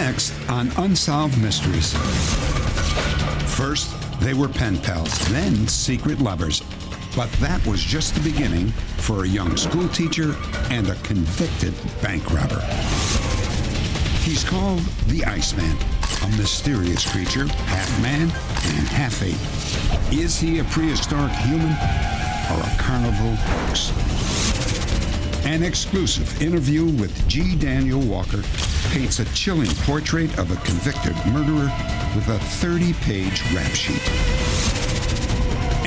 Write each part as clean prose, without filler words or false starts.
Next on Unsolved Mysteries. First, they were pen pals, then secret lovers. But that was just the beginning for a young school teacher and a convicted bank robber. He's called the Iceman, a mysterious creature, half man and half ape. Is he a prehistoric human or a carnival hoax? An exclusive interview with G. Daniel Walker paints a chilling portrait of a convicted murderer with a 30-page rap sheet.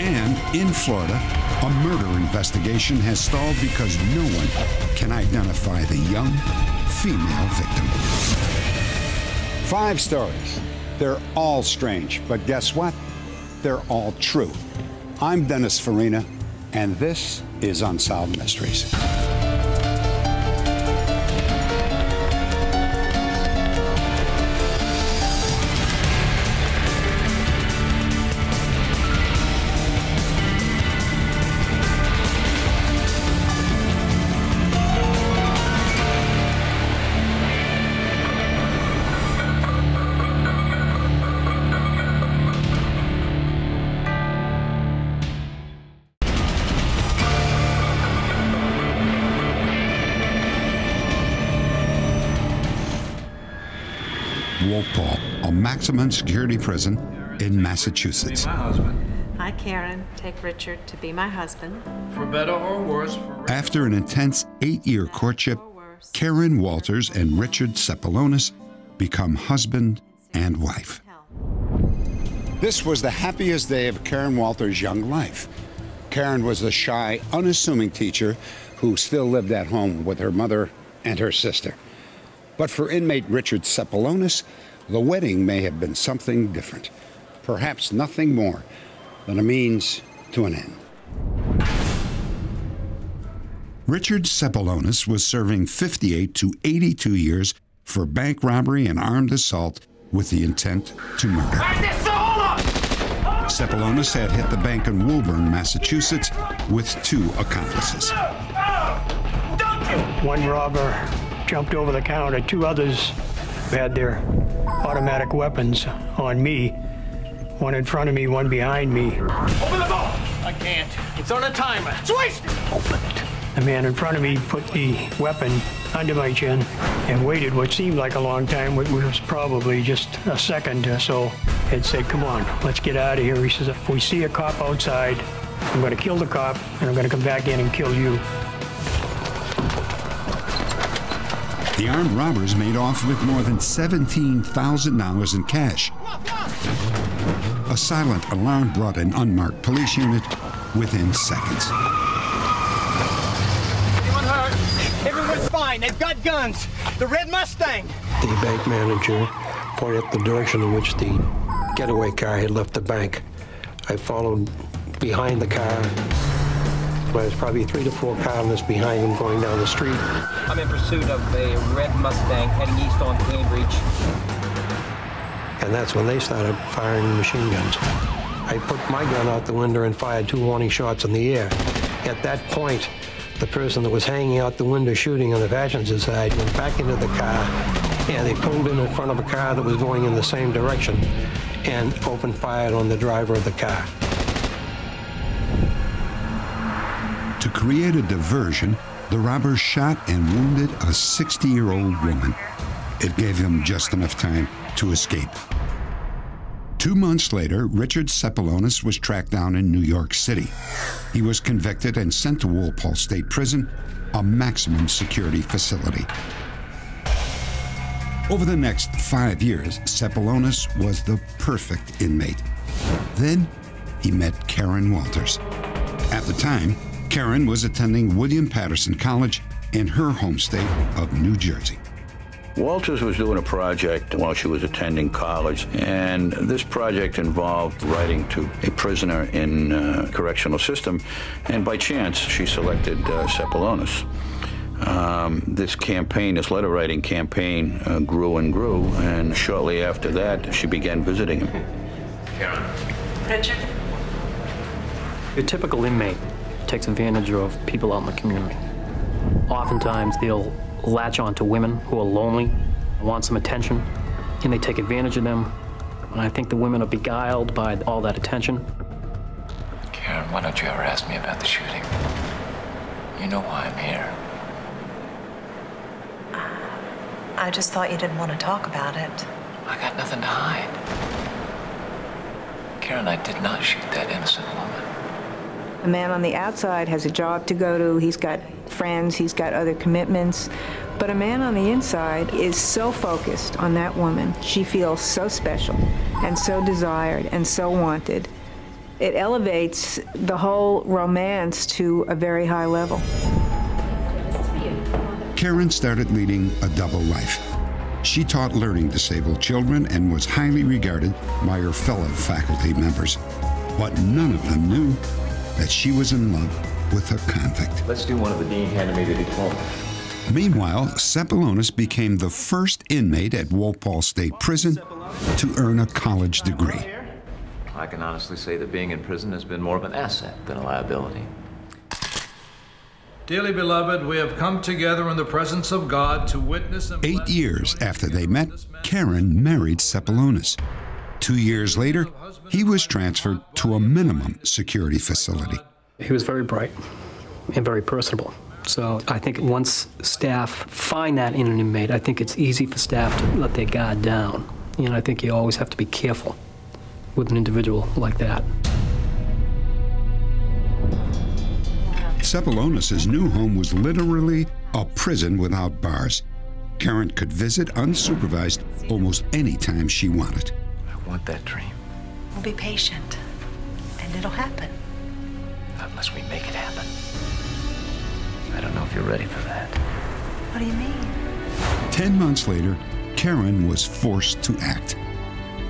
And in Florida, a murder investigation has stalled because no one can identify the young female victim. 5 stories. They're all strange, but guess what? They're all true. I'm Dennis Farina, and this is Unsolved Mysteries. A maximum security prison in Massachusetts. Hi, Karen. Take Richard to be my husband. For better or worse. After an intense 8-year courtship, Karen Walters and Richard Cepolonis become husband and wife. This was the happiest day of Karen Walters' young life. Karen was a shy, unassuming teacher who still lived at home with her mother and her sister. But for inmate Richard Cepolonis, the wedding may have been something different. Perhaps nothing more than a means to an end. Richard Cepolonis was serving 58 to 82 years for bank robbery and armed assault with the intent to murder. Cepolonis had hit the bank in Woburn, Massachusetts, with 2 accomplices. One robber jumped over the counter. 2 others had their automatic weapons on me. One in front of me, one behind me. Open the door! I can't. It's on a timer. Switch! Open it. The man in front of me put the weapon under my chin and waited what seemed like a long time, which was probably just a second or so, and said, "Come on, let's get out of here." He says, "If we see a cop outside, I'm going to kill the cop, and I'm going to come back in and kill you." The armed robbers made off with more than $17,000 in cash. A silent alarm brought an unmarked police unit within seconds. Anyone hurt? Everyone's fine. They've got guns. The red Mustang. The bank manager pointed the direction in which the getaway car had left the bank. I followed behind the car. There was probably 3 to 4 colonists behind him going down the street. I'm in pursuit of a red Mustang heading east on Cambridge. And that's when they started firing machine guns. I put my gun out the window and fired 2 warning shots in the air. At that point, the person that was hanging out the window shooting on the passenger side went back into the car, and they pulled in front of a car that was going in the same direction and opened fire on the driver of the car. To create a diversion, the robbers shot and wounded a 60-year-old woman. It gave them just enough time to escape. 2 months later, Richard Cepolonis was tracked down in New York City. He was convicted and sent to Walpole State Prison, a maximum security facility. Over the next 5 years, Cepolonis was the perfect inmate. Then he met Karen Walters. At the time, Karen was attending William Patterson College in her home state of New Jersey. Walters was doing a project while she was attending college, and this project involved writing to a prisoner in a correctional system, and by chance, she selected Cepolonis. This campaign, this letter-writing campaign, grew and grew, and shortly after that, she began visiting him. Karen. Richard? Your typical inmate takes advantage of people out in the community. Oftentimes, they'll latch on to women who are lonely, want some attention, and they take advantage of them. And I think the women are beguiled by all that attention. Karen, why don't you ever ask me about the shooting? You know why I'm here. I just thought you didn't want to talk about it. I got nothing to hide. Karen, I did not shoot that innocent woman. A man on the outside has a job to go to, he's got friends, he's got other commitments. But a man on the inside is so focused on that woman. She feels so special and so desired and so wanted. It elevates the whole romance to a very high level. Karen started leading a double life. She taught learning disabled children and was highly regarded by her fellow faculty members. But none of them knew that she was in love with a convict. Let's do one of the dean-animated diplomas. Meanwhile, Cepolonis became the first inmate at Walpole State Prison to earn a college degree. I can honestly say that being in prison has been more of an asset than a liability. Dearly beloved, we have come together in the presence of God to witness and 8 years after they met, Karen married Cepolonis. 2 years later, he was transferred to a minimum security facility. He was very bright and very personable. So I think once staff find that in an inmate, I think it's easy for staff to let their guard down. And I think you always have to be careful with an individual like that. Cepolonis' new home was literally a prison without bars. Karen could visit unsupervised almost any time she wanted. I want that dream. We'll be patient, and it'll happen. Not unless we make it happen. I don't know if you're ready for that. What do you mean? 10 months later, Karen was forced to act.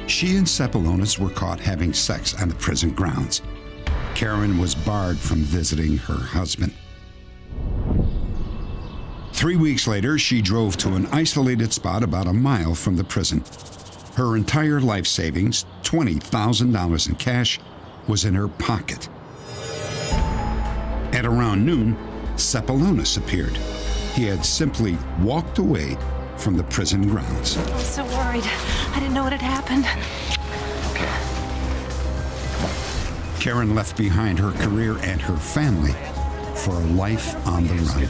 She and Cepolonis were caught having sex on the prison grounds. Karen was barred from visiting her husband. 3 weeks later, she drove to an isolated spot about a mile from the prison. Her entire life savings, $20,000 in cash, was in her pocket. At around noon, Cepolonis appeared. He had simply walked away from the prison grounds. I was so worried. I didn't know what had happened. Karen left behind her career and her family for a life on the run.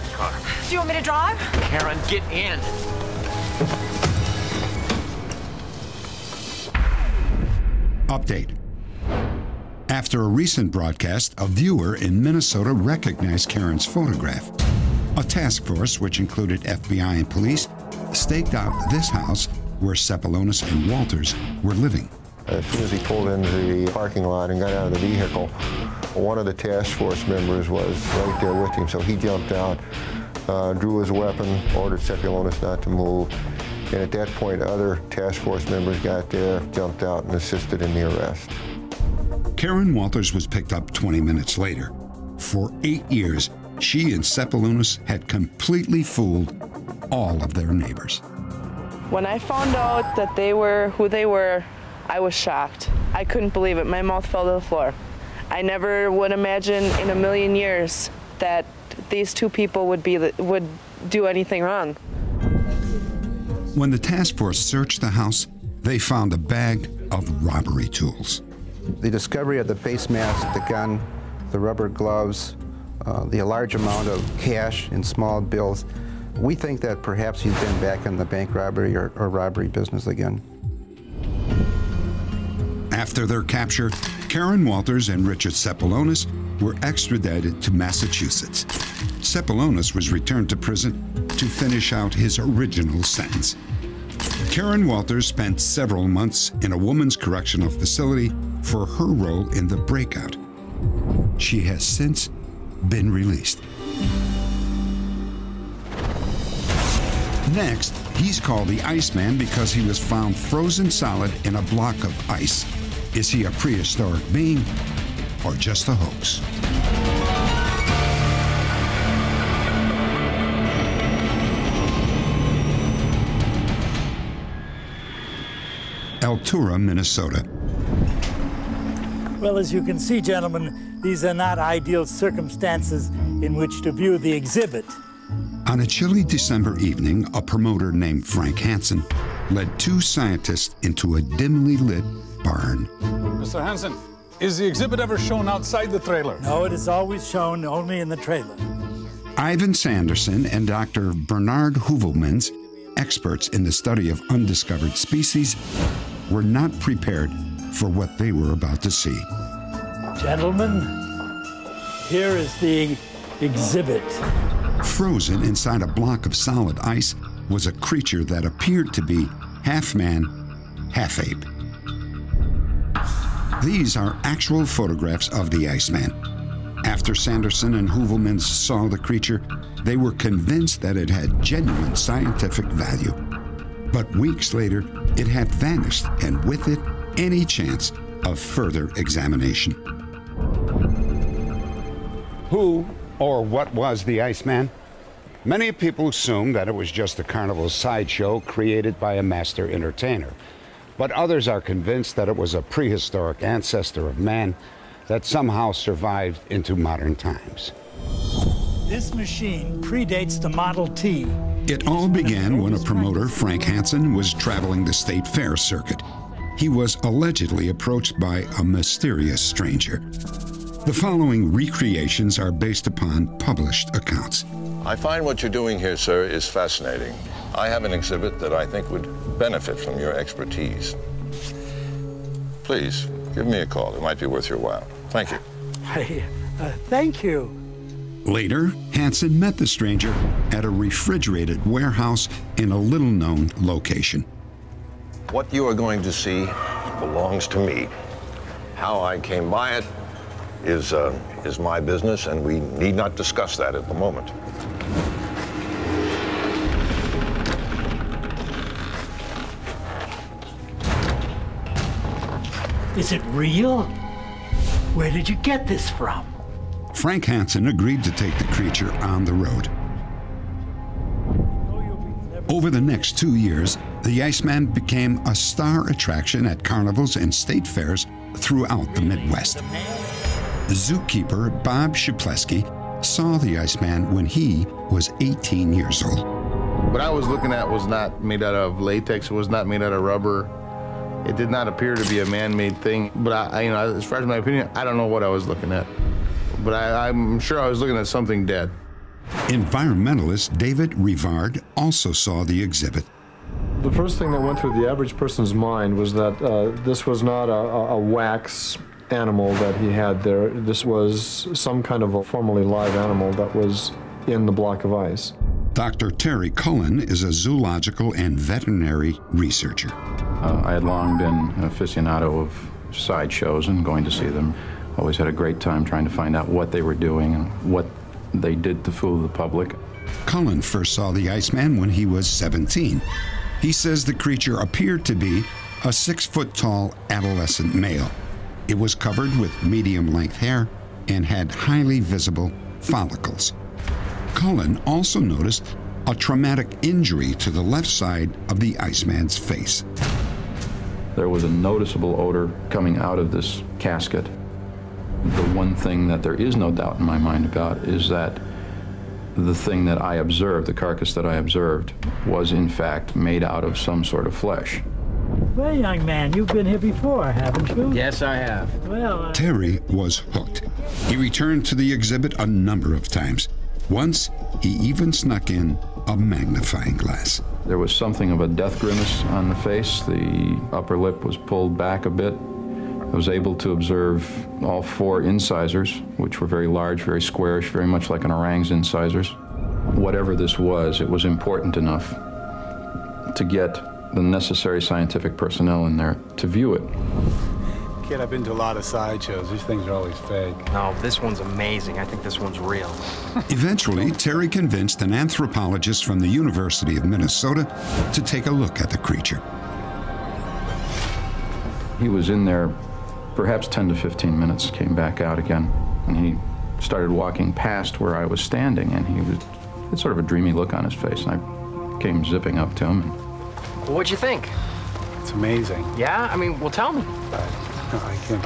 Do you want me to drive? Karen, get in. Update. After a recent broadcast, a viewer in Minnesota recognized Karen's photograph. A task force, which included FBI and police, staked out this house where Cepolonis and Walters were living. As soon as he pulled into the parking lot and got out of the vehicle, one of the task force members was right there with him, so he jumped out, drew his weapon, ordered Cepolonis not to move, and at that point other task force members got there, jumped out, and assisted in the arrest. Karen Walters was picked up 20 minutes later. For 8 years, she and Cepolonis had completely fooled all of their neighbors. When I found out that they were who they were, I was shocked. I couldn't believe it. My mouth fell to the floor. I never would imagine in a million years that these two people would do anything wrong. When the task force searched the house, they found a bag of robbery tools. The discovery of the face mask, the gun, the rubber gloves, the large amount of cash in small bills, we think that perhaps he's been back in the bank robbery or robbery business again. After their capture, Karen Walters and Richard Cepolonis were extradited to Massachusetts. Cepolonis was returned to prison to finish out his original sentence. Karen Walters spent several months in a women's correctional facility for her role in the breakout. She has since been released. Next, he's called the Iceman because he was found frozen solid in a block of ice. Is he a prehistoric being or just a hoax? Altura, Minnesota. Well, as you can see, gentlemen, these are not ideal circumstances in which to view the exhibit. On a chilly December evening, a promoter named Frank Hansen led two scientists into a dimly lit barn. Mr. Hansen, is the exhibit ever shown outside the trailer? No, it is always shown only in the trailer. Ivan Sanderson and Dr. Bernard Heuvelmans, experts in the study of undiscovered species, were not prepared for what they were about to see. Gentlemen, here is the exhibit. Frozen inside a block of solid ice was a creature that appeared to be half man, half ape. These are actual photographs of the Iceman. After Sanderson and Heuvelmans saw the creature, they were convinced that it had genuine scientific value. But weeks later, it had vanished, and with it, any chance of further examination. Who or what was the Iceman? Many people assume that it was just a carnival sideshow created by a master entertainer. But others are convinced that it was a prehistoric ancestor of man that somehow survived into modern times. This machine predates the Model T. It all began when a promoter, Frank Hansen, was traveling the state fair circuit. He was allegedly approached by a mysterious stranger. The following recreations are based upon published accounts. I find what you're doing here, sir, is fascinating. I have an exhibit that I think would benefit from your expertise. Please, give me a call. It might be worth your while. Thank you. Thank you. Later, Hansen met the stranger at a refrigerated warehouse in a little-known location. What you are going to see belongs to me. How I came by it is my business, and we need not discuss that at the moment. Is it real? Where did you get this from? Frank Hansen agreed to take the creature on the road. Over the next 2 years, the Iceman became a star attraction at carnivals and state fairs throughout the Midwest. Zookeeper Bob Shipleski saw the Iceman when he was 18 years old. What I was looking at was not made out of latex. It was not made out of rubber. It did not appear to be a man-made thing. But I, as far as my opinion, I don't know what I was looking at. But I'm sure I was looking at something dead. Environmentalist David RIVARD also saw the exhibit. The first thing that went through the average person's mind was that this was not a wax animal that he had there. This was some kind of a formerly live animal that was in the block of ice. Dr. Terry Cullen is a zoological and veterinary researcher. I had long been an aficionado of sideshows and going to see them. Always had a great time trying to find out what they were doing and what they did to fool the public. Cullen first saw the Iceman when he was 17. He says the creature appeared to be a 6-foot-tall adolescent male. It was covered with medium-length hair and had highly visible follicles. Cullen also noticed a traumatic injury to the left side of the Iceman's face. There was a noticeable odor coming out of this casket. The one thing that there is no doubt in my mind about is that the thing that I observed, the carcass that I observed, was in fact made out of some sort of flesh. Well, young man, you've been here before, haven't you? Yes, I have. Well, Terry was hooked. He returned to the exhibit a number of times. Once, he even snuck in a magnifying glass. There was something of a death grimace on the face. The upper lip was pulled back a bit. I was able to observe all 4 incisors, which were very large, very squarish, very much like an orang's incisors. Whatever this was, it was important enough to get the necessary scientific personnel in there to view it. Kid, I've been to a lot of sideshows. These things are always fake. No, this one's amazing. I think this one's real. Eventually, Terry convinced an anthropologist from the University of Minnesota to take a look at the creature. He was in there perhaps 10 to 15 minutes, came back out again, and he started walking past where I was standing, and he had sort of a dreamy look on his face, and I came zipping up to him. What'd you think? It's amazing. Yeah? I mean, well, tell me. No, I can't.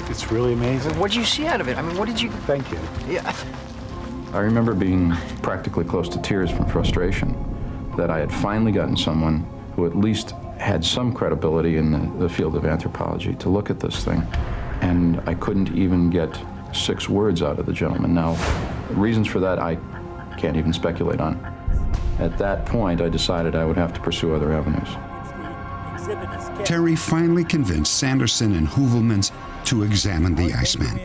It's really amazing. What'd you see out of it? I mean, what did you... Thank you. Yeah. I remember being practically close to tears from frustration that I had finally gotten someone who at least had some credibility in the field of anthropology to look at this thing. And I couldn't even get 6 words out of the gentleman. Now, reasons for that I can't even speculate on. At that point, I decided I would have to pursue other avenues. Terry finally convinced Sanderson and Heuvelmans to examine the Iceman.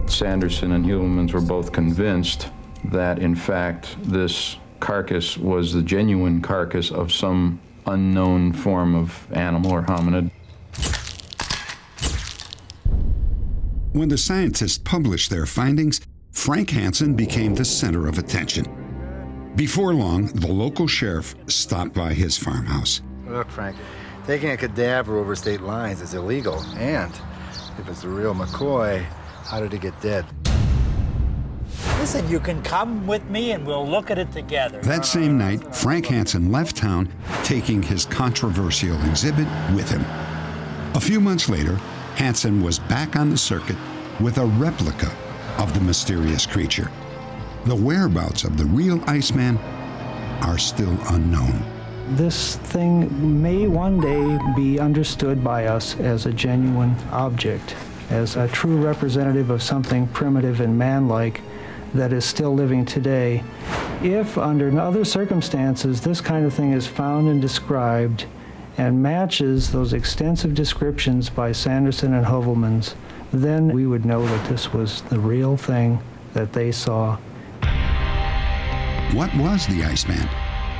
Sanderson and Heuvelmans were both convinced that, in fact, this carcass was the genuine carcass of some unknown form of animal or hominid. When the scientists published their findings, Frank Hansen became the center of attention. Before long, the local sheriff stopped by his farmhouse. Look, Frank, taking a cadaver over state lines is illegal, and if it's the real McCoy, how did he get dead? Listen, you can come with me and we'll look at it together. That same night, Frank Hansen left town, taking his controversial exhibit with him. A few months later, Hansen was back on the circuit with a replica of the mysterious creature. The whereabouts of the real Iceman are still unknown. This thing may one day be understood by us as a genuine object, as a true representative of something primitive and man-like that is still living today. If, under other circumstances, this kind of thing is found and described and matches those extensive descriptions by Sanderson and Heuvelmans, then we would know that this was the real thing that they saw. What was the Iceman?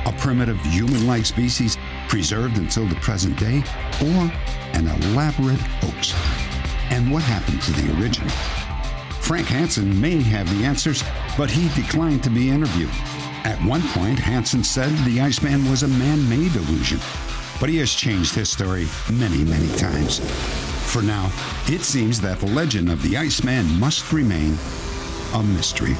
A primitive human-like species preserved until the present day, or an elaborate hoax? And what happened to the original? Frank Hansen may have the answers, but he declined to be interviewed. At one point, Hansen said the Iceman was a man-made illusion, but he has changed his story many, many times. For now, it seems that the legend of the Iceman must remain a mystery.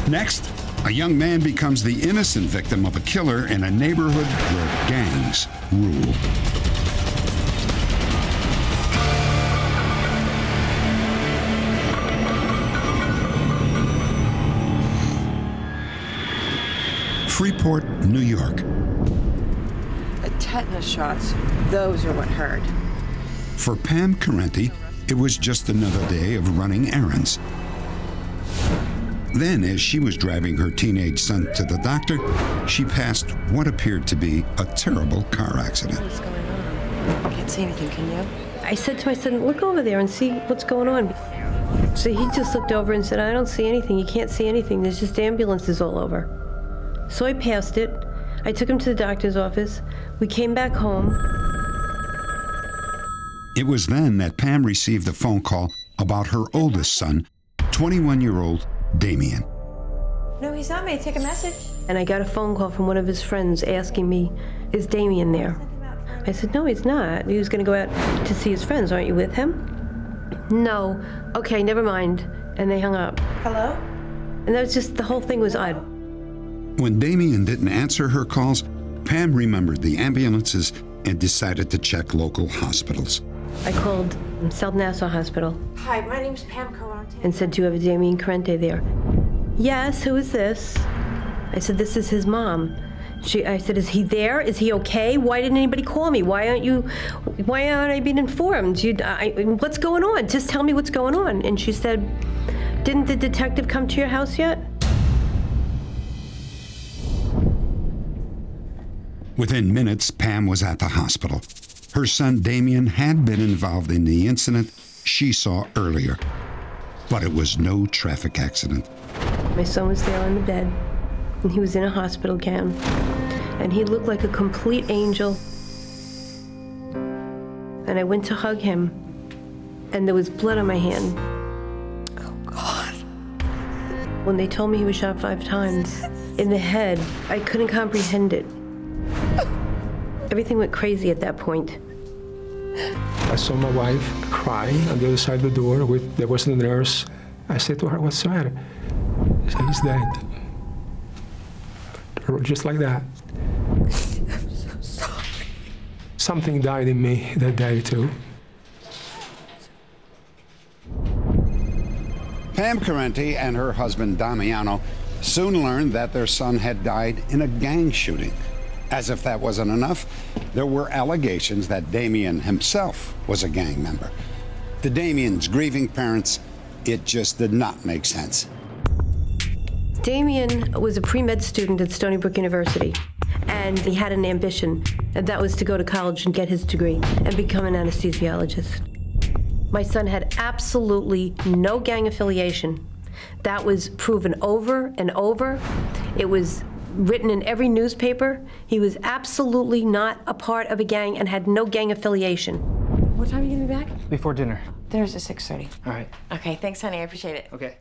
Next, a young man becomes the innocent victim of a killer in a neighborhood where gangs rule. Freeport, New York. The tetanus shots, those are what hurt. For Pam Corrente, it was just another day of running errands. Then, as she was driving her teenage son to the doctor, she passed what appeared to be a terrible car accident. What's going on? I can't see anything, can you? I said to my son, look over there and see what's going on. So he just looked over and said, I don't see anything. You can't see anything. There's just ambulances all over. So I passed it. I took him to the doctor's office. We came back home. It was then that Pam received a phone call about her oldest son, 21-year-old Damien. No, he's not. May I take a message? And I got a phone call from one of his friends asking me, is Damien there? I said, no, he's not. He was going to go out to see his friends. Aren't you with him? No. Okay, never mind. And they hung up. Hello? And that was just, the whole thing was odd. When Damien didn't answer her calls, Pam remembered the ambulances and decided to check local hospitals. I called South Nassau Hospital. Hi, my name's Pam Corrente. And said, do you have a Damien Corrente there? Yes, who is this? I said, this is his mom. I said, is he there? Is he okay? Why didn't anybody call me? Why aren't I being informed? What's going on? Just tell me what's going on. And she said, didn't the detective come to your house yet? Within minutes, Pam was at the hospital. Her son Damien had been involved in the incident she saw earlier, but it was no traffic accident. My son was there on the bed, and he was in a hospital gown, and he looked like a complete angel. And I went to hug him, and there was blood on my hand. Oh, God. When they told me he was shot 5 times in the head, I couldn't comprehend it. Everything went crazy at that point. I saw my wife crying on the other side of the door. There was the nurse. I said to her, what's the matter? She said, he's dead. Just like that. I'm so sorry. Something died in me that day, too. Pam Corrente and her husband, Damiano, soon learned that their son had died in a gang shooting. As if that wasn't enough, there were allegations that Damien himself was a gang member. To Damien's grieving parents, it just did not make sense. Damien was a pre-med student at Stony Brook University, and he had an ambition, and that was to go to college and get his degree and become an anesthesiologist. My son had absolutely no gang affiliation. That was proven over and over. It was written in every newspaper. He was absolutely not a part of a gang and had no gang affiliation. What time are you gonna be back? Before dinner. Dinner's at 6:30. All right. Okay, thanks, honey. I appreciate it. Okay.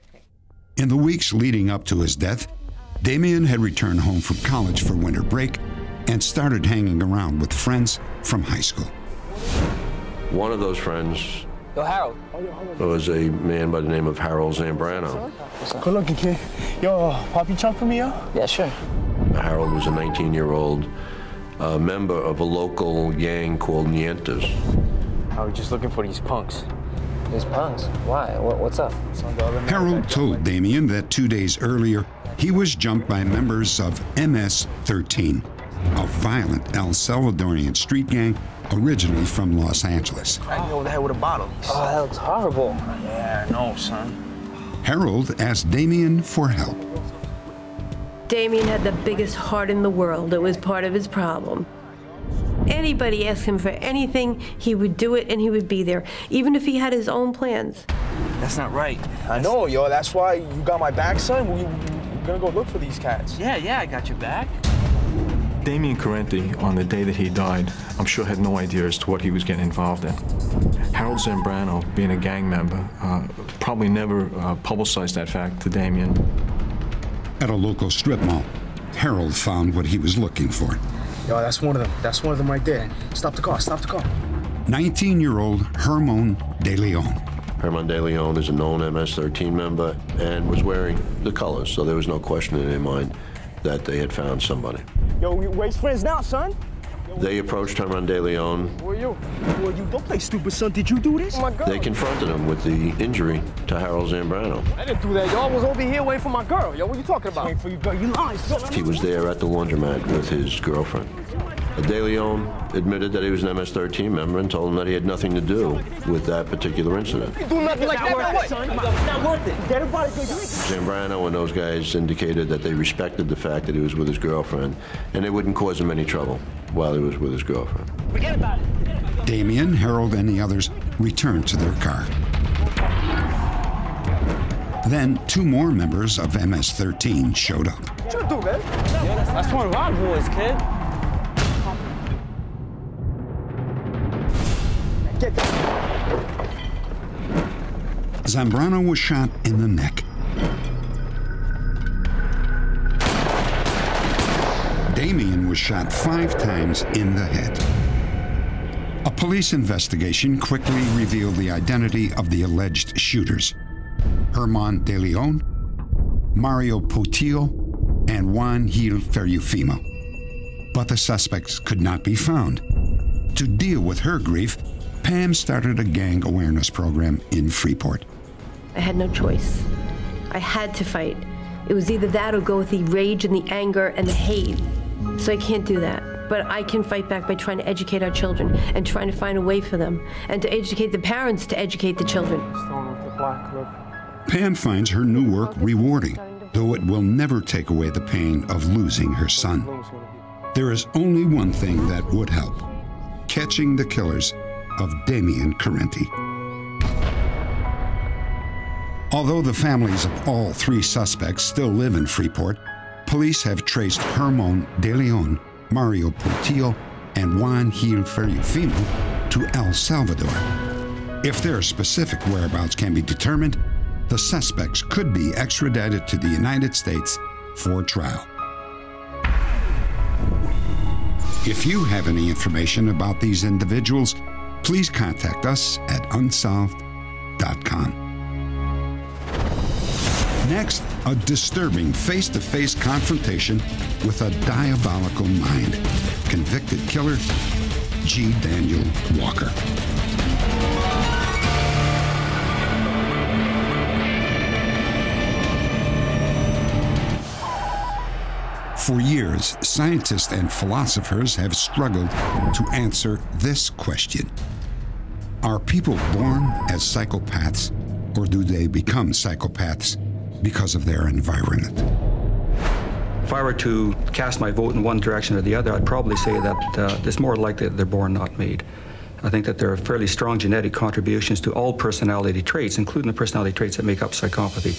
In the weeks leading up to his death, Damien had returned home from college for winter break and started hanging around with friends from high school. One of those friends Yo, Harold. was a man by the name of Harold Zambrano. Good looking, kid. Yo, pop your trunk for me, yo? Yeah, sure. Harold was a 19-year-old member of a local gang called Nientes. I was just looking for these punks. These punks? Why? What's up? Harold told Damien that 2 days earlier, he was jumped by members of MS-13, a violent El Salvadorian street gang originally from Los Angeles. Crack me over the head with a bottle. Oh, that looks horrible. Yeah, I know, son. Harold asked Damien for help. Damien had the biggest heart in the world. It was part of his problem. Anybody asked him for anything, he would do it and he would be there, even if he had his own plans. That's not right. I know, yo. That's why you got my back, son. We're gonna go look for these cats. Yeah, I got your back. Damien Corrente, on the day that he died, I'm sure had no idea as to what he was getting involved in. Harold Zambrano, being a gang member, probably never publicized that fact to Damien. At a local strip mall, Harold found what he was looking for. Yo, that's one of them. That's one of them right there. Stop the car, stop the car. 19-year-old Herman De Leon. Herman De Leon is a known MS-13 member and was wearing the colors, so there was no question in their mind that they had found somebody. Yo, we're friends now, son. They approached Herman De Leon. Who are you? Well, you don't play stupid, son. Did you do this? Oh, my God. They confronted him with the injury to Harold Zambrano. I didn't do that. Y'all was over here waiting for my girl. Yo, what are you talking about? Waiting for your girl. You lying, son. He was there at the laundromat with his girlfriend. De Leon admitted that he was an MS-13 member and told him that he had nothing to do with that particular incident. You do nothing like that, son. It's not worth it. Get everybody good. Zambrano and those guys indicated that they respected the fact that he was with his girlfriend and they wouldn't cause him any trouble while he was with his girlfriend. Forget about it. Damien, Harold, and the others returned to their car. Then 2 more members of MS-13 showed up. What you do, man? That's one of our boys, kid. Zambrano was shot in the neck. Damien was shot 5 times in the head. A police investigation quickly revealed the identity of the alleged shooters: Herman De Leon, Mario Potillo, and Juan Gil Ferrufimo. But the suspects could not be found. To deal with her grief, Pam started a gang awareness program in Freeport. I had no choice. I had to fight. It was either that or go with the rage and the anger and the hate. So I can't do that. But I can fight back by trying to educate our children and trying to find a way for them and to educate the parents to educate the children. Pam finds her new work rewarding, though it will never take away the pain of losing her son. There is only one thing that would help: catching the killers of Damien Corrente. Although the families of all 3 suspects still live in Freeport, police have traced Herman De Leon, Mario Potillo, and Juan Gil Ferrufimo to El Salvador. If their specific whereabouts can be determined, the suspects could be extradited to the United States for trial. If you have any information about these individuals, please contact us at unsolved.com. Next, a disturbing face-to-face confrontation with a diabolical mind. Convicted killer, G. Daniel Walker. For years, scientists and philosophers have struggled to answer this question. Are people born as psychopaths, or do they become psychopaths because of their environment? If I were to cast my vote in one direction or the other, I'd probably say that it's more likely that they're born, not made. I think that there are fairly strong genetic contributions to all personality traits, including the personality traits that make up psychopathy.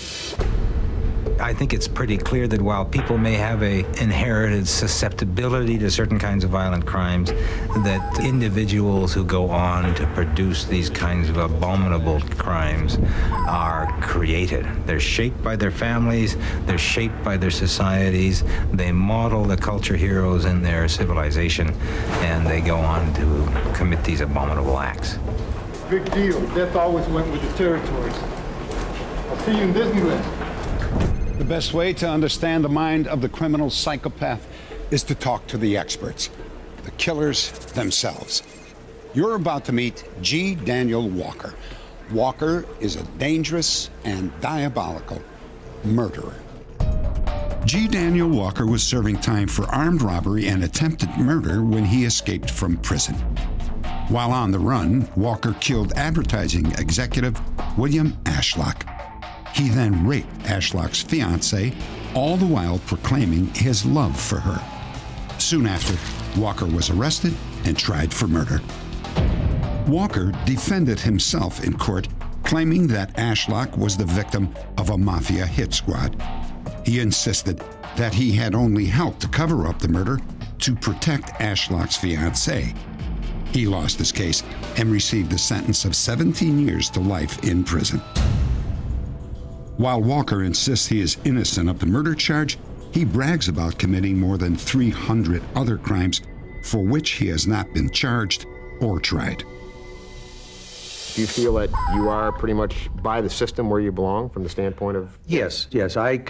I think it's pretty clear that while people may have an inherited susceptibility to certain kinds of violent crimes, that individuals who go on to produce these kinds of abominable crimes are created. They're shaped by their families, they're shaped by their societies, they model the culture heroes in their civilization, and they go on to commit these abominable acts. Big deal. Death always went with the territories. I'll see you in Disneyland. The best way to understand the mind of the criminal psychopath is to talk to the experts, the killers themselves. You're about to meet G. Daniel Walker. Walker is a dangerous and diabolical murderer. G. Daniel Walker was serving time for armed robbery and attempted murder when he escaped from prison. While on the run, Walker killed advertising executive William Ashlock. He then raped Ashlock's fiancée, all the while proclaiming his love for her. Soon after, Walker was arrested and tried for murder. Walker defended himself in court, claiming that Ashlock was the victim of a mafia hit squad. He insisted that he had only helped to cover up the murder to protect Ashlock's fiancée. He lost his case and received a sentence of 17 years to life in prison. While Walker insists he is innocent of the murder charge, he brags about committing more than 300 other crimes for which he has not been charged or tried. Do you feel that you are pretty much by the system where you belong from the standpoint of... Yes.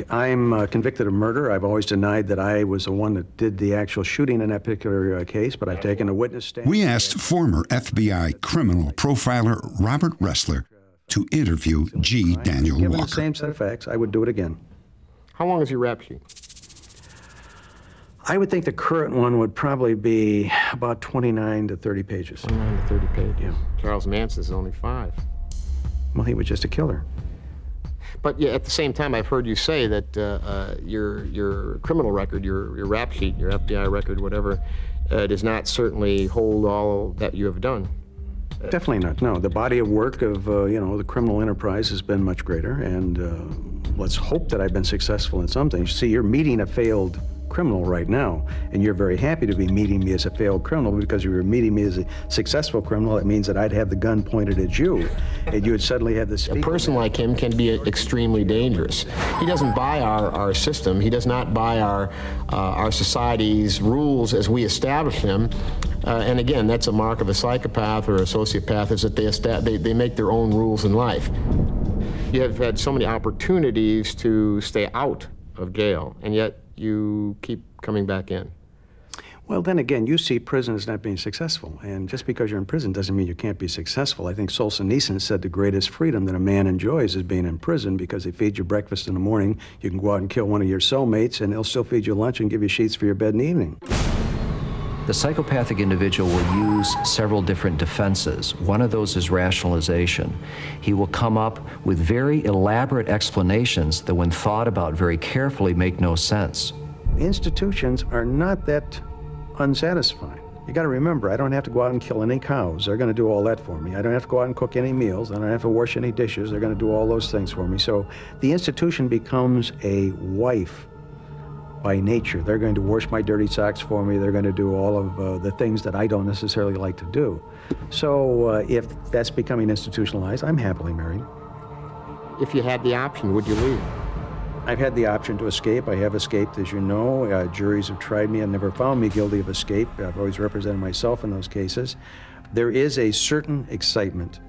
I'm convicted of murder. I've always denied that I was the one that did the actual shooting in that particular case, but I've taken a witness stand. We asked former FBI criminal profiler Robert Ressler to interview G. Daniel Given Walker. the same set of facts, I would do it again. How long is your rap sheet? I would think the current one would probably be about 29 to 30 pages. 29 to 30 pages. Yeah. Charles Manson's only 5. Well, he was just a killer. But yeah, at the same time, I've heard you say that your criminal record, your rap sheet, your FBI record, whatever, does not certainly hold all that you have done. Definitely not, no. The body of work of, the criminal enterprise has been much greater, and let's hope that I've been successful in some things. See, you're meeting a failed criminal right now, and you're very happy to be meeting me as a failed criminal, because if you were meeting me as a successful criminal, it means that I'd have the gun pointed at you, and you would suddenly have this... A person like him can be extremely dangerous. He doesn't buy our system. He does not buy our society's rules as we establish them. And again, that's a mark of a psychopath or a sociopath, is that they make their own rules in life. You have had so many opportunities to stay out of jail, and yet you keep coming back in. Well, then again, you see prison as not being successful, and just because you're in prison doesn't mean you can't be successful. I think Solzhenitsyn said the greatest freedom that a man enjoys is being in prison, because they feed you breakfast in the morning, you can go out and kill one of your cellmates, and they'll still feed you lunch and give you sheets for your bed in the evening. The psychopathic individual will use several different defenses. One of those is rationalization. He will come up with very elaborate explanations that, when thought about very carefully, make no sense. Institutions are not that unsatisfying. You got to remember, I don't have to go out and kill any cows. They're going to do all that for me. I don't have to go out and cook any meals. I don't have to wash any dishes. They're going to do all those things for me. So the institution becomes a wife by nature. They're going to wash my dirty socks for me. They're going to do all of the things that I don't necessarily like to do. So if that's becoming institutionalized, I'm happily married. If you had the option, would you leave? I've had the option to escape. I have escaped, as you know. Juries have tried me and never found me guilty of escape. I've always represented myself in those cases. There is a certain excitement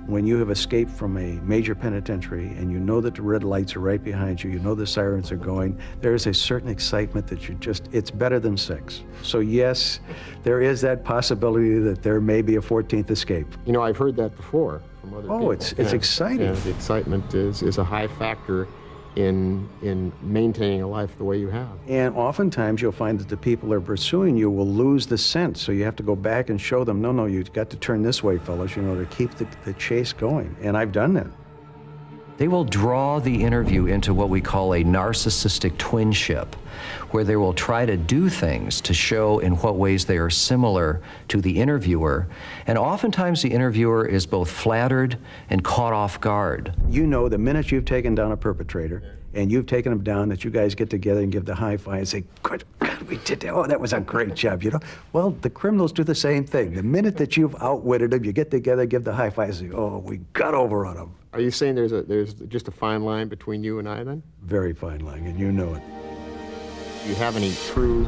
when you have escaped from a major penitentiary and you know that the red lights are right behind you, you know the sirens are going, there is a certain excitement that it's better than sex. So yes, there is that possibility that there may be a 14th escape. You know, I've heard that before from other people. It's exciting. Yeah, the excitement is a high factor in maintaining a life the way you have. And oftentimes you'll find that the people who are pursuing you will lose the scent, so you have to go back and show them, no, you've got to turn this way, fellas, you know, to keep the chase going. And I've done that. They will draw the interview into what we call a narcissistic twinship, where they will try to do things to show in what ways they are similar to the interviewer. And oftentimes the interviewer is both flattered and caught off guard. You know the minute you've taken down a perpetrator and you've taken them down that you guys get together and give the high five and say, good God, we did that. Oh, that was a great job, you know? Well, the criminals do the same thing. The minute that you've outwitted them, you get together, give the high five and say, oh, we got over on them. Are you saying there's just a fine line between you and I then? Very fine line, and you know it. Do you have any true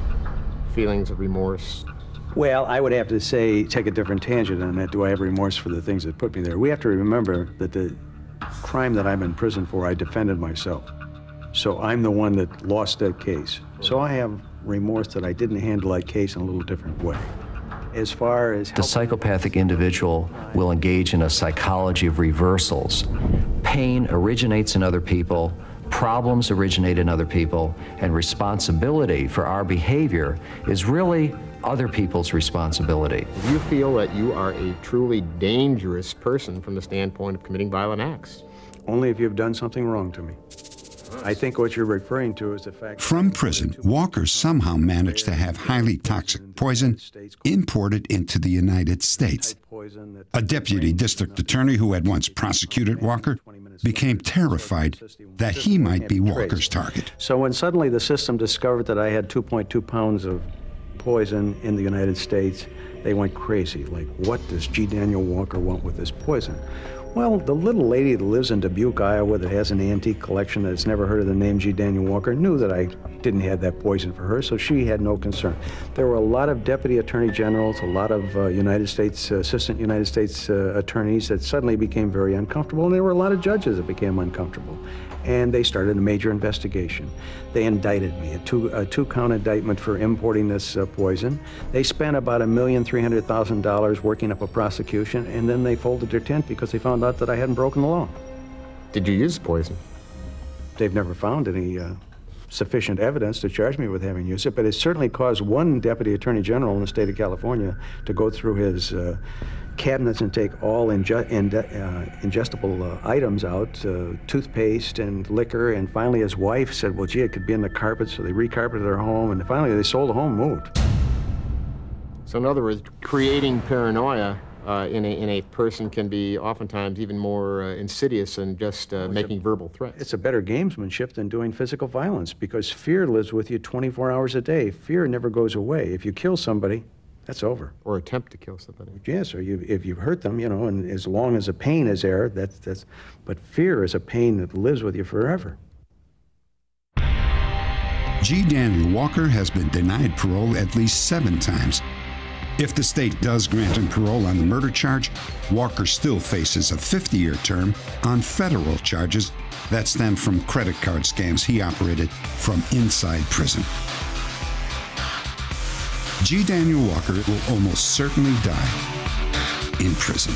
feelings of remorse? Well, I would have to say, take a different tangent on that. Do I have remorse for the things that put me there? We have to remember that the crime that I'm in prison for, I defended myself. So I'm the one that lost that case. So I have remorse that I didn't handle that case in a little different way. As far as the psychopathic individual will engage in a psychology of reversals. Pain originates in other people, problems originate in other people, and responsibility for our behavior is really other people's responsibility. Do you feel that you are a truly dangerous person from the standpoint of committing violent acts? Only if you've done something wrong to me. I think what you're referring to is the fact... From prison, Walker somehow managed to have highly toxic poison imported into the United States. A deputy district attorney who had once prosecuted Walker became terrified that he might be Walker's target. So when suddenly the system discovered that I had 2.2 pounds of poison in the United States, they went crazy. Like, what does G. Daniel Walker want with this poison? Well, the little lady that lives in Dubuque, Iowa, that has an antique collection that's never heard of the name G. Daniel Walker, knew that I didn't have that poison for her, so she had no concern. There were a lot of deputy attorney generals, a lot of assistant United States attorneys that suddenly became very uncomfortable, and there were a lot of judges that became uncomfortable. And they started a major investigation. They indicted me, a two-count indictment for importing this poison. They spent about $1,300,000 working up a prosecution, and then they folded their tent because they found out that I hadn't broken the law. Did you use poison? They've never found any sufficient evidence to charge me with having used it, but it certainly caused one deputy attorney general in the state of California to go through his cabinets and take all ingestible items out, toothpaste and liquor, and finally his wife said, well, gee, it could be in the carpet, so they recarpeted their home, and finally they sold the home and moved. So in other words, creating paranoia in a person can be oftentimes even more insidious than just making verbal threats. It's a better gamesmanship than doing physical violence, because fear lives with you 24 hours a day. Fear never goes away. If you kill somebody, that's over. Or attempt to kill somebody. Yes, or if you've hurt them, you know, and as long as the pain is there, but fear is a pain that lives with you forever. G. Daniel Walker has been denied parole at least 7 times. If the state does grant him parole on the murder charge, Walker still faces a 50-year term on federal charges that stem from credit card scams he operated from inside prison. G. Daniel Walker will almost certainly die in prison.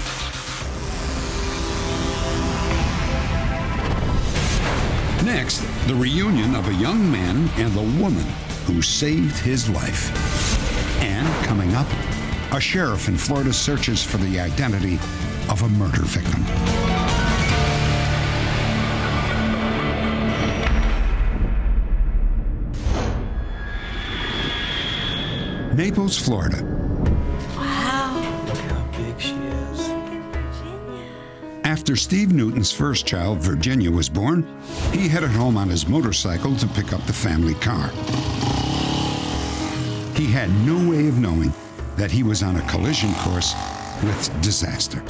Next, the reunion of a young man and the woman who saved his life. And coming up, a sheriff in Florida searches for the identity of a murder victim. Naples, Florida. Wow. Look how big she is. After Steve Newton's first child, Virginia, was born, he headed home on his motorcycle to pick up the family car. He had no way of knowing that he was on a collision course with disaster.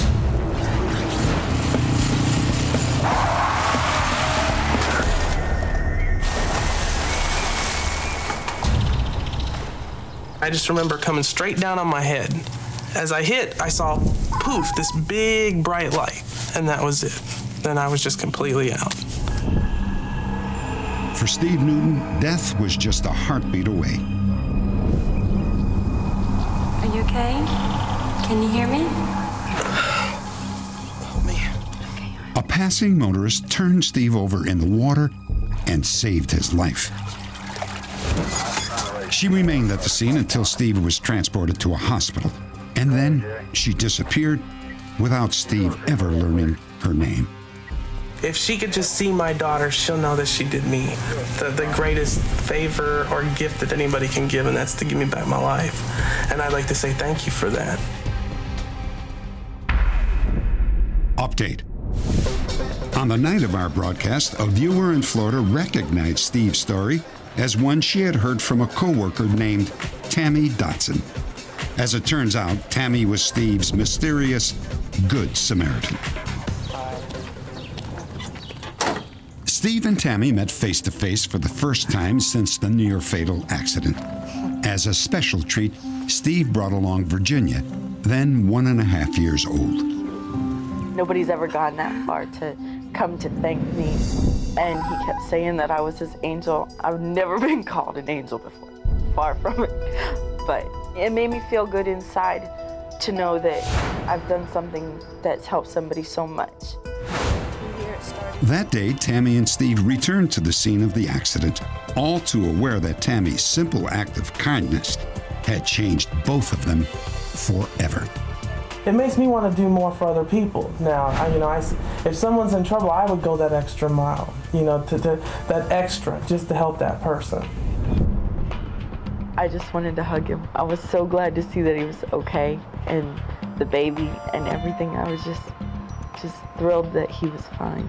I just remember coming straight down on my head. As I hit, I saw, poof, this big bright light, and that was it. Then I was just completely out. For Steve Newton, death was just a heartbeat away. Are you okay? Can you hear me? A passing motorist turned Steve over in the water and saved his life. She remained at the scene until Steve was transported to a hospital, and then she disappeared without Steve ever learning her name. If she could just see my daughter, she'll know that she did me the greatest favor or gift that anybody can give, and that's to give me back my life. And I'd like to say thank you for that. Update. On the night of our broadcast, a viewer in Florida recognized Steve's story as one she had heard from a coworker named Tammy Dotson. As it turns out, Tammy was Steve's mysterious Good Samaritan. Steve and Tammy met face-to-face for the first time since the near-fatal accident. As a special treat, Steve brought along Virginia, then 1.5 years old. Nobody's ever gone that far to come to thank me. And he kept saying that I was his angel. I've never been called an angel before, far from it. But it made me feel good inside to know that I've done something that's helped somebody so much. That day, Tammy and Steve returned to the scene of the accident, all too aware that Tammy's simple act of kindness had changed both of them forever. It makes me want to do more for other people. Now, if someone's in trouble, I would go that extra mile, that extra, just to help that person. I just wanted to hug him. I was so glad to see that he was okay, and the baby and everything. I was just thrilled that he was fine.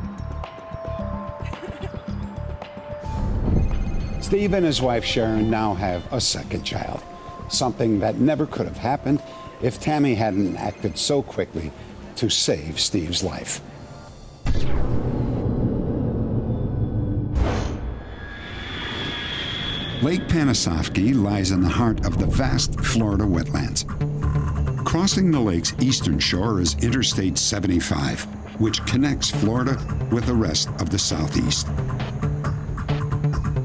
Steve and his wife Sharon now have a second child, something that never could have happened if Tammy hadn't acted so quickly to save Steve's life. Lake Panasoffkee lies in the heart of the vast Florida wetlands. Crossing the lake's eastern shore is Interstate 75, which connects Florida with the rest of the Southeast.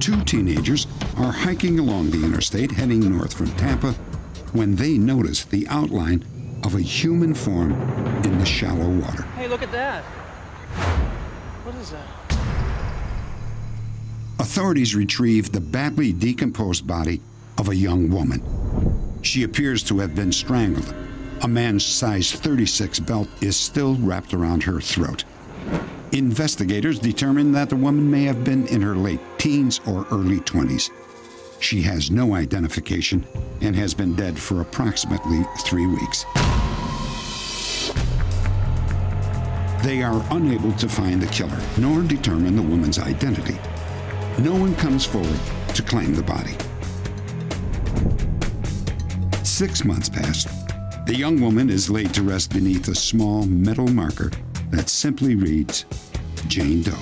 Two teenagers are hiking along the interstate heading north from Tampa when they notice the outline of a human form in the shallow water. Hey, look at that. What is that? Authorities retrieve the badly decomposed body of a young woman. She appears to have been strangled. A man's size 36 belt is still wrapped around her throat. Investigators determine that the woman may have been in her late teens or early 20s. She has no identification and has been dead for approximately 3 weeks. They are unable to find the killer, nor determine the woman's identity. No one comes forward to claim the body. 6 months pass. The young woman is laid to rest beneath a small metal marker that simply reads, Jane Doe.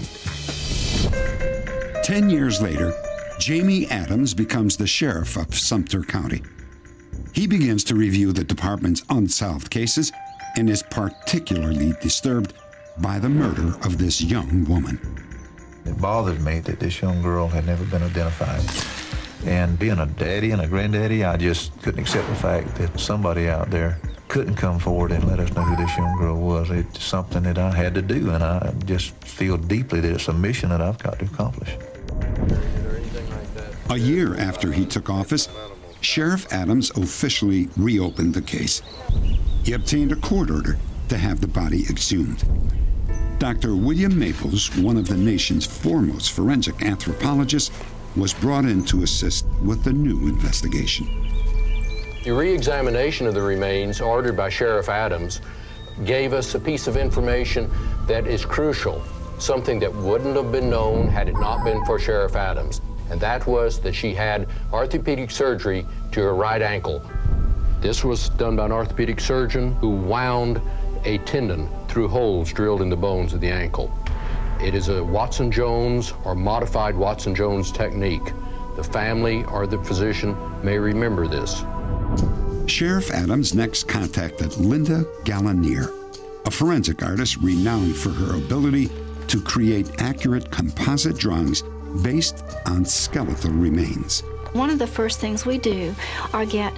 10 years later, Jamie Adams becomes the sheriff of Sumter County. He begins to review the department's unsolved cases and is particularly disturbed by the murder of this young woman. It bothers me that this young girl had never been identified. And being a daddy and a granddaddy, I just couldn't accept the fact that somebody out there couldn't come forward and let us know who this young girl was. It's something that I had to do, and I just feel deeply that it's a mission that I've got to accomplish. A year after he took office, Sheriff Adams officially reopened the case. He obtained a court order to have the body exhumed. Dr. William Maples, one of the nation's foremost forensic anthropologists, was brought in to assist with the new investigation. The re-examination of the remains ordered by Sheriff Adams gave us a piece of information that is crucial, something that wouldn't have been known had it not been for Sheriff Adams, and that was that she had orthopedic surgery to her right ankle. This was done by an orthopedic surgeon who wound a tendon through holes drilled in the bones of the ankle. It is a Watson-Jones or modified Watson-Jones technique. The family or the physician may remember this. Sheriff Adams next contacted Linda Gallinier, a forensic artist renowned for her ability to create accurate composite drawings based on skeletal remains. One of the first things we do are get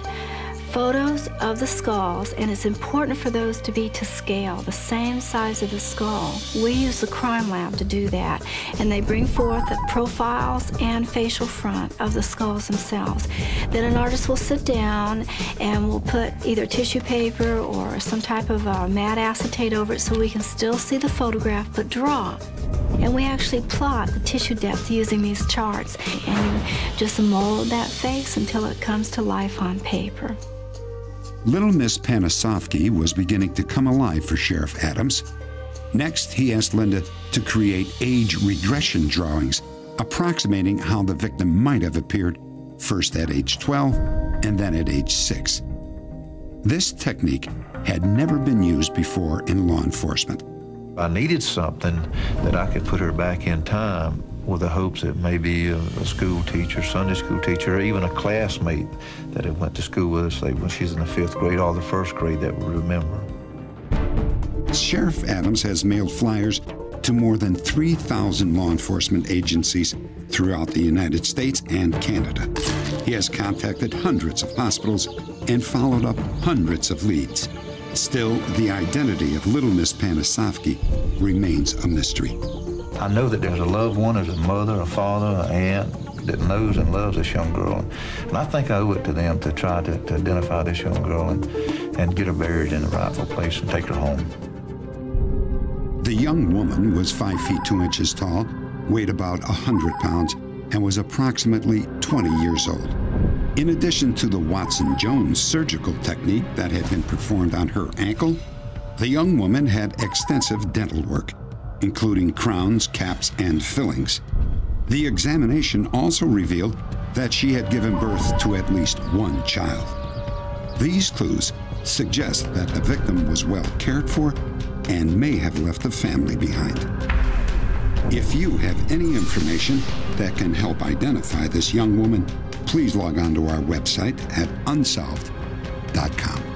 photos of the skulls, and it's important for those to be to scale, the same size of the skull. We use the crime lab to do that, and they bring forth the profiles and facial front of the skulls themselves. Then an artist will sit down and will put either tissue paper or some type of matte acetate over it so we can still see the photograph but draw. And we actually plot the tissue depth using these charts, and you just mold that face until it comes to life on paper. Little Miss Panasoffkee was beginning to come alive for Sheriff Adams. Next, he asked Linda to create age regression drawings, approximating how the victim might have appeared, first at age 12 and then at age 6. This technique had never been used before in law enforcement. I needed something that I could put her back in time with the hopes that maybe a school teacher, Sunday school teacher, or even a classmate that had went to school with us, say when she's in the 5th grade or the 1st grade, that would remember. Sheriff Adams has mailed flyers to more than 3,000 law enforcement agencies throughout the United States and Canada. He has contacted hundreds of hospitals and followed up hundreds of leads. Still, the identity of Little Miss Panasoffkee remains a mystery. I know that there's a loved one, there's a mother, a father, an aunt that knows and loves this young girl. And I think I owe it to them to try to identify this young girl and get her buried in the rightful place and take her home. The young woman was 5 feet 2 inches tall, weighed about 100 pounds, and was approximately 20 years old. In addition to the Watson-Jones surgical technique that had been performed on her ankle, the young woman had extensive dental work, including crowns, caps, and fillings. The examination also revealed that she had given birth to at least one child. These clues suggest that the victim was well cared for and may have left a family behind. If you have any information that can help identify this young woman, please log on to our website at unsolved.com.